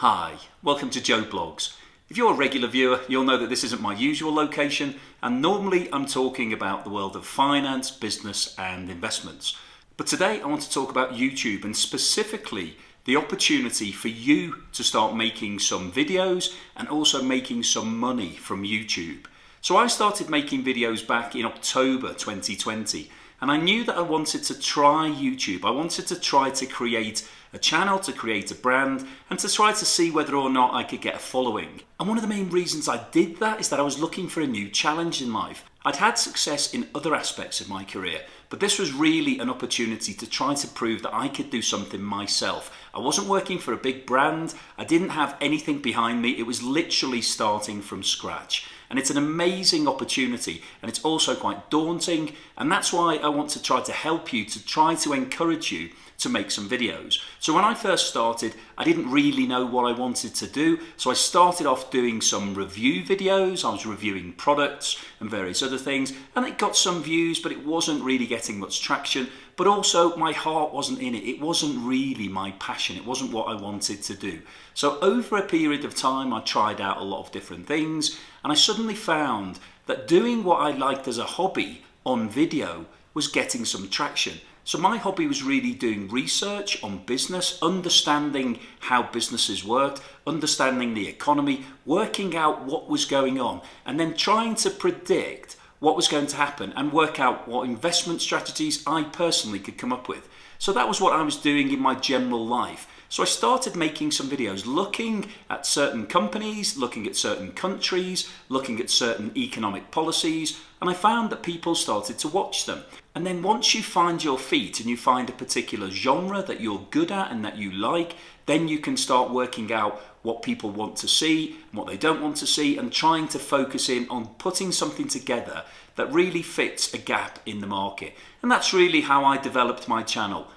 Hi, welcome to Joe Blogs. If you're a regular viewer, you'll know that this isn't my usual location, and normally I'm talking about the world of finance, business and investments. But today I want to talk about YouTube, and specifically the opportunity for you to start making some videos and also making some money from YouTube. So I started making videos back in October 2020, and I knew that I wanted to try YouTube. I wanted to try to create a channel, to create a brand, and to try to see whether or not I could get a following. And one of the main reasons I did that is that I was looking for a new challenge in life. I'd had success in other aspects of my career, but this was really an opportunity to try to prove that I could do something myself. I wasn't working for a big brand, I didn't have anything behind me, it was literally starting from scratch. And it's an amazing opportunity, and it's also quite daunting, and that's why I want to try to help you, to try to encourage you to make some videos. So when I first started, I didn't really know what I wanted to do, so I started off doing some review videos. I was reviewing products and various other things, and it got some views, but it wasn't really getting much traction. But also my heart wasn't in it. It wasn't really my passion. It wasn't what I wanted to do. So over a period of time, I tried out a lot of different things, and I suddenly found that doing what I liked as a hobby on video was getting some traction. So my hobby was really doing research on business, understanding how businesses worked, understanding the economy, working out what was going on, and then trying to predict what was going to happen and work out what investment strategies I personally could come up with. So that was what I was doing in my general life. So I started making some videos looking at certain companies, looking at certain countries, looking at certain economic policies, and I found that people started to watch them. And then once you find your feet and you find a particular genre that you're good at and that you like, then you can start working out what people want to see and what they don't want to see, and trying to focus in on putting something together that really fits a gap in the market. And that's really how I developed my channel.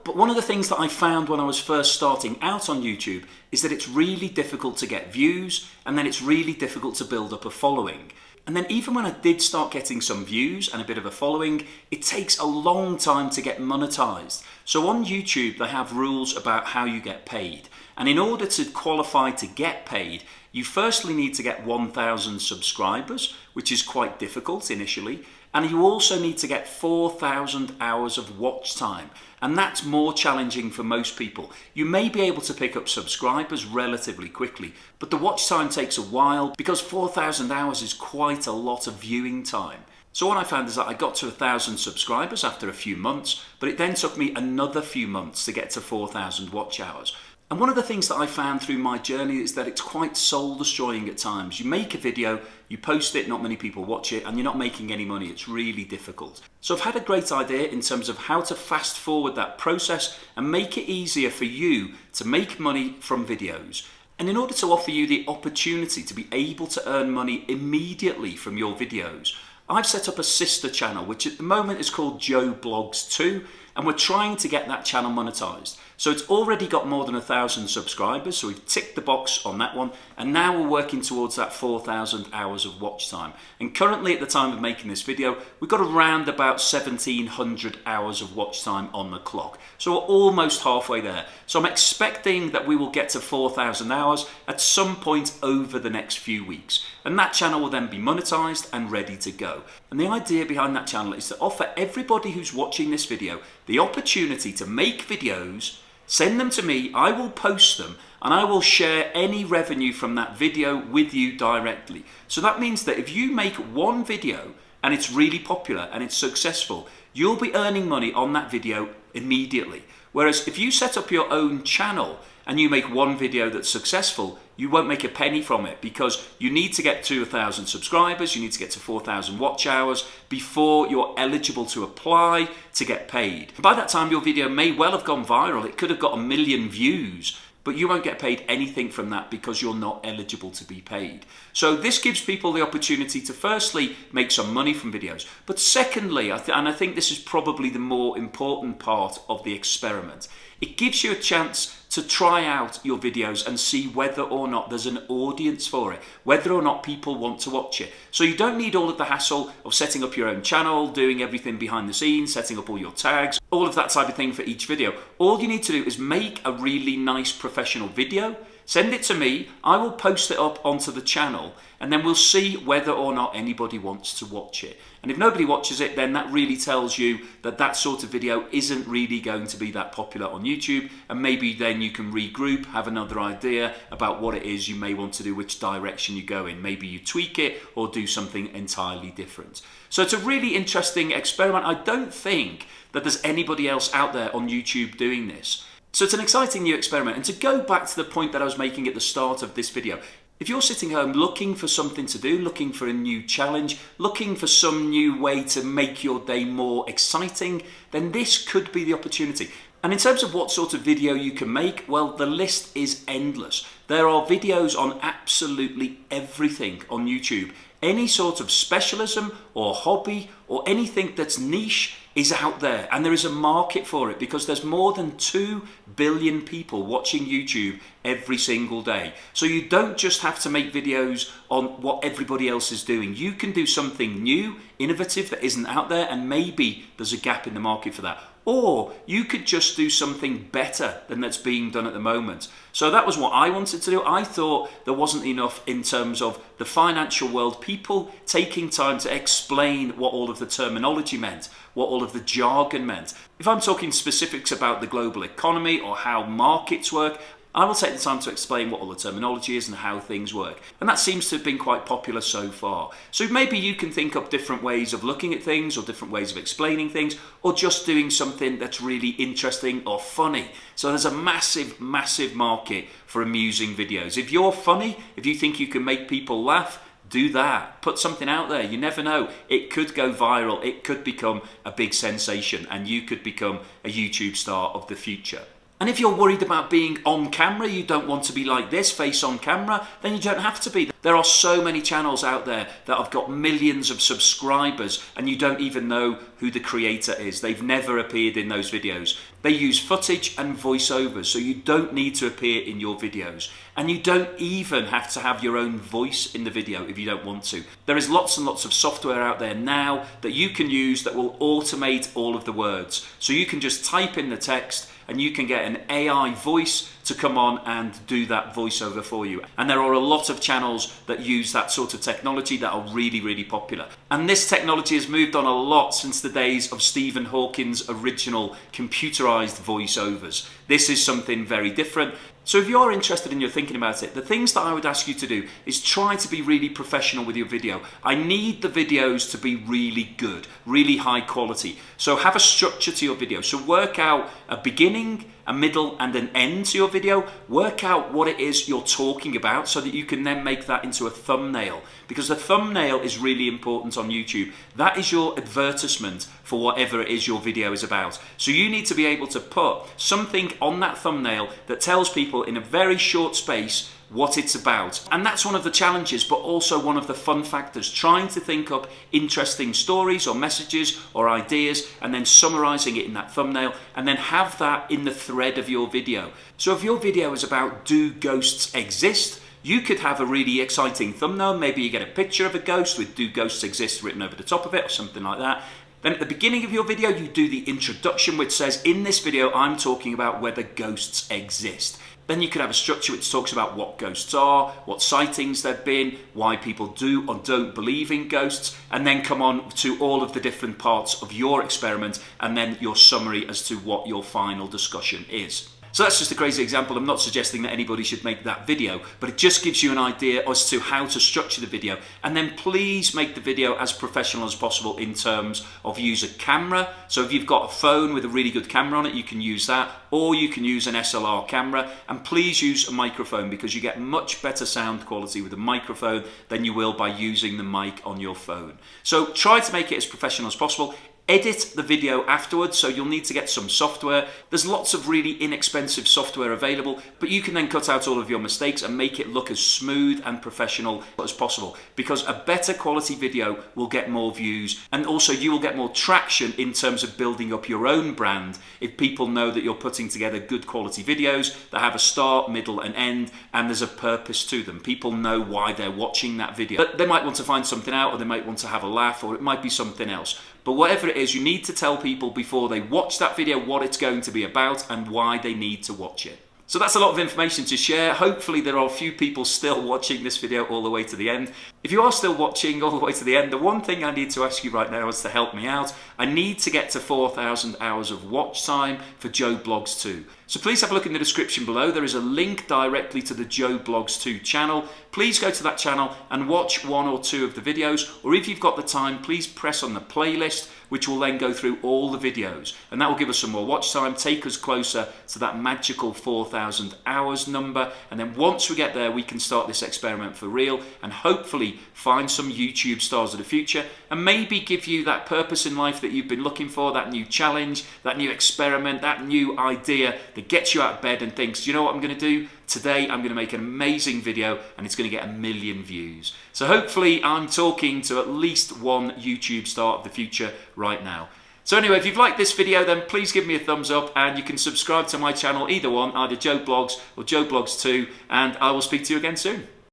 But one of the things that I found when I was first starting out on YouTube is that it's really difficult to get views, and then it's really difficult to build up a following. And then even when I did start getting some views and a bit of a following, it takes a long time to get monetized. So on YouTube, they have rules about how you get paid. And in order to qualify to get paid, you firstly need to get 1,000 subscribers, which is quite difficult initially. And you also need to get 4,000 hours of watch time. And that's more challenging for most people. You may be able to pick up subscribers relatively quickly, but the watch time takes a while because 4,000 hours is quite a lot of viewing time. So what I found is that I got to 1,000 subscribers after a few months, but it then took me another few months to get to 4,000 watch hours. And one of the things that I found through my journey is that it's quite soul destroying at times. You make a video, you post it, not many people watch it, and you're not making any money. It's really difficult. So I've had a great idea in terms of how to fast forward that process and make it easier for you to make money from videos. And in order to offer you the opportunity to be able to earn money immediately from your videos, I've set up a sister channel, which at the moment is called Joe Blogs 2, and we're trying to get that channel monetized. So it's already got more than 1,000 subscribers, so we've ticked the box on that one, and now we're working towards that 4,000 hours of watch time. And currently at the time of making this video, we've got around about 1,700 hours of watch time on the clock. So we're almost halfway there. So I'm expecting that we will get to 4,000 hours at some point over the next few weeks. And that channel will then be monetized and ready to go. And the idea behind that channel is to offer everybody who's watching this video the opportunity to make videos, send them to me, I will post them, and I will share any revenue from that video with you directly. So that means that if you make one video and it's really popular and it's successful, you'll be earning money on that video immediately. Whereas if you set up your own channel and you make one video that's successful, you won't make a penny from it because you need to get to 1,000 subscribers, you need to get to 4,000 watch hours before you're eligible to apply to get paid. By that time, your video may well have gone viral. It could have got 1 million views, but you won't get paid anything from that because you're not eligible to be paid. So this gives people the opportunity to firstly make some money from videos, but secondly, and I think this is probably the more important part of the experiment, it gives you a chance to try out your videos and see whether or not there's an audience for it, whether or not people want to watch it. So you don't need all of the hassle of setting up your own channel, doing everything behind the scenes, setting up all your tags, all of that type of thing for each video. All you need to do is make a really nice professional video, Send it to me, I will post it up onto the channel, and then we'll see whether or not anybody wants to watch it. And if nobody watches it, then that really tells you that that sort of video isn't really going to be that popular on YouTube, and maybe then you can regroup, have another idea about what it is you may want to do, which direction you go in. Maybe you tweak it or do something entirely different. So it's a really interesting experiment. I don't think that there's anybody else out there on YouTube doing this. So it's an exciting new experiment. And to go back to the point that I was making at the start of this video, if you're sitting home looking for something to do, looking for a new challenge, looking for some new way to make your day more exciting, then this could be the opportunity. And in terms of what sort of video you can make, well, the list is endless. There are videos on absolutely everything on YouTube. Any sort of specialism or hobby or anything that's niche is out there, and there is a market for it because there's more than 2 billion people watching YouTube every single day. So you don't just have to make videos on what everybody else is doing. You can do something new, innovative that isn't out there, and maybe there's a gap in the market for that. Or you could just do something better than that's being done at the moment. So that was what I wanted to do. I thought there wasn't enough in terms of the financial world, people taking time to explain what all of the terminology meant, what all of the jargon meant. If I'm talking specifics about the global economy or how markets work, I will take the time to explain what all the terminology is and how things work. And that seems to have been quite popular so far. So maybe you can think up different ways of looking at things or different ways of explaining things, or just doing something that's really interesting or funny. So there's a massive, massive market for amusing videos. If you're funny, if you think you can make people laugh, do that. Put something out there. You never know. It could go viral. It could become a big sensation, and you could become a YouTube star of the future. And if you're worried about being on camera, you don't want to be like this, face on camera, then you don't have to be. There are so many channels out there that have got millions of subscribers and you don't even know who the creator is. They've never appeared in those videos. They use footage and voiceovers, so you don't need to appear in your videos. And you don't even have to have your own voice in the video if you don't want to. There is lots and lots of software out there now that you can use that will automate all of the words. So you can just type in the text and you can get an AI voice to come on and do that voiceover for you. And there are a lot of channels that use that sort of technology that are really, really popular. And this technology has moved on a lot since the days of Stephen Hawking's original computerized voiceovers. This is something very different. So if you're interested and you're thinking about it, the things that I would ask you to do is try to be really professional with your video. I need the videos to be really good, really high quality. So have a structure to your video. So work out a beginning, a middle and an end to your video. Work out what it is you're talking about so that you can then make that into a thumbnail, because the thumbnail is really important on YouTube. That is your advertisement for whatever it is your video is about. So you need to be able to put something on that thumbnail that tells people in a very short space what it's about. And that's one of the challenges, but also one of the fun factors, trying to think up interesting stories or messages or ideas and then summarizing it in that thumbnail and then have that in the thread of your video. So if your video is about do ghosts exist, you could have a really exciting thumbnail. Maybe you get a picture of a ghost with do ghosts exist written over the top of it or something like that. Then at the beginning of your video, you do the introduction which says, in this video, I'm talking about whether ghosts exist. Then you could have a structure which talks about what ghosts are, what sightings there've been, why people do or don't believe in ghosts, and then come on to all of the different parts of your experiment and then your summary as to what your final discussion is. So that's just a crazy example. I'm not suggesting that anybody should make that video, but it just gives you an idea as to how to structure the video. And then please make the video as professional as possible in terms of use a camera. So if you've got a phone with a really good camera on it, you can use that, or you can use an SLR camera. And please use a microphone, because you get much better sound quality with a microphone than you will by using the mic on your phone. So try to make it as professional as possible. Edit the video afterwards, so you'll need to get some software. There's lots of really inexpensive software available, but you can then cut out all of your mistakes and make it look as smooth and professional as possible, because a better quality video will get more views, and also you will get more traction in terms of building up your own brand if people know that you're putting together good quality videos that have a start, middle and end, and there's a purpose to them. People know why they're watching that video. But they might want to find something out, or they might want to have a laugh, or it might be something else. But whatever it is, you need to tell people before they watch that video what it's going to be about and why they need to watch it. So that's a lot of information to share. Hopefully there are a few people still watching this video all the way to the end. If you are still watching all the way to the end, the one thing I need to ask you right now is to help me out. I need to get to 4,000 hours of watch time for Joe Blogs 2. So please have a look in the description below. There is a link directly to the Joe Blogs 2 channel. Please go to that channel and watch one or two of the videos, or if you've got the time, please press on the playlist, which will then go through all the videos, and that will give us some more watch time, take us closer to that magical 4,000 hours number, and then once we get there we can start this experiment for real and hopefully find some YouTube stars of the future and maybe give you that purpose in life that you've been looking for, that new challenge, that new experiment, that new idea that gets you out of bed and thinks, you know what I'm going to do? Today I'm going to make an amazing video and it's going to get 1 million views. So hopefully I'm talking to at least one YouTube star of the future right now. So anyway, if you've liked this video, then please give me a thumbs up, and you can subscribe to my channel, either one, either Joe Blogs or Joe Blogs 2, and I will speak to you again soon.